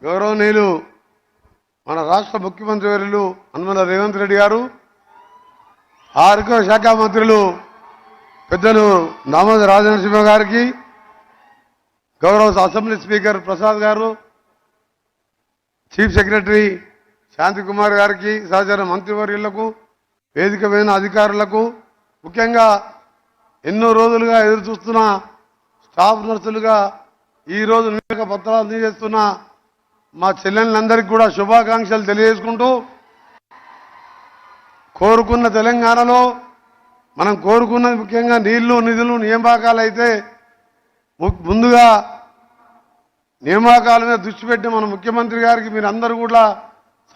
గౌరవనీయులు మన రాష్ట్ర ముఖ్యమంత్రి వర్యులు యనమల రేవంత్ రెడ్డి గారు, ఆరోగ్య శాఖ మంత్రులు పెద్దలు దామోదర రాజనరసింహ గారికి, గౌరవ అసెంబ్లీ స్పీకర్ ప్రసాద్ గారు, చీఫ్ సెక్రటరీ శాంతికుమార్ గారికి, సహచర మంత్రివర్యులకు, వేదిక మీద అధికారులకు, ముఖ్యంగా ఎన్నో రోజులుగా ఎదురు చూస్తున్న స్టాఫ్ నర్సులుగా ఈరోజు నియామక పత్రాలు అందజేస్తున్న మా చెల్లెళ్ళందరికీ కూడా శుభాకాంక్షలు తెలియజేసుకుంటూ, కోరుకున్న తెలంగాణలో మనం కోరుకున్నది ముఖ్యంగా నీళ్లు, నిధులు, నియామకాలు అయితే ముందుగా నియామకాల మీద దృష్టి పెట్టి మన ముఖ్యమంత్రి గారికి మీరందరూ కూడా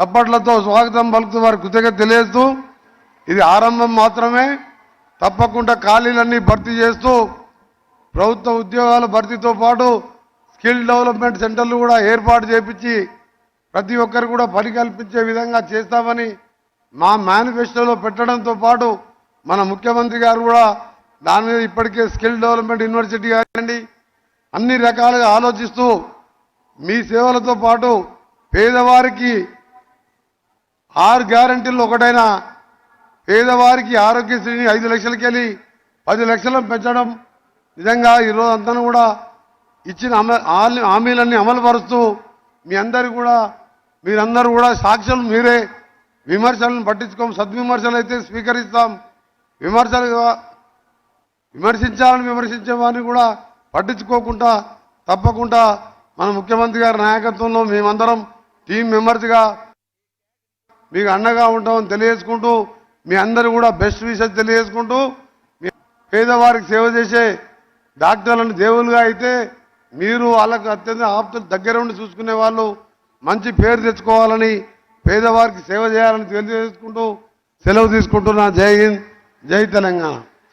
చప్పట్లతో స్వాగతం పలుకుతూ వారి కృతజ్ఞత తెలియజేస్తూ, ఇది ఆరంభం మాత్రమే. తప్పకుండా ఖాళీలన్నీ భర్తీ చేస్తూ ప్రభుత్వ ఉద్యోగాల భర్తీతో పాటు స్కిల్ డెవలప్మెంట్ సెంటర్లు కూడా ఏర్పాటు చేపించి ప్రతి ఒక్కరు కూడా పని కల్పించే విధంగా చేస్తామని మా మేనిఫెస్టోలో పెట్టడంతో పాటు మన ముఖ్యమంత్రి గారు కూడా దాని మీద ఇప్పటికే స్కిల్ డెవలప్మెంట్ యూనివర్సిటీ కానివ్వండి అన్ని రకాలుగా ఆలోచిస్తూ మీ సేవలతో పాటు పేదవారికి 6 గ్యారంటీలు ఒకటైన పేదవారికి ఆరోగ్యశ్రీని 5 లక్షలకి వెళ్ళి 10 లక్షలను పెంచడం, నిజంగా ఈరోజు అంతా కూడా ఇచ్చిన హామీలన్నీ అమలు పరుస్తూ మీరందరూ కూడా సాక్ష్యాలు మీరే. విమర్శలను పట్టించుకోం, సద్విమర్శలు అయితే స్వీకరిస్తాం. విమర్శించాలని విమర్శించే వారిని కూడా పట్టించుకోకుండా తప్పకుండా మన ముఖ్యమంత్రి గారి నాయకత్వంలో మేమందరం టీం మెంబర్స్గా మీకు అండగా ఉంటామని తెలియజేసుకుంటూ, మీ అందరూ కూడా బెస్ట్ విషెస్ తెలియజేసుకుంటూ, పేదవారికి సేవ చేసే డాక్టర్లను దేవులుగా అయితే మీరు వాళ్ళకు అత్యంత ఆప్తులు దగ్గర ఉండి చూసుకునే వాళ్ళు మంచి పేరు తెచ్చుకోవాలని, పేదవారికి సేవ చేయాలని తెలియజేసుకుంటూ సెలవు తీసుకుంటున్నా. జై హింద్, జై తెలంగాణ.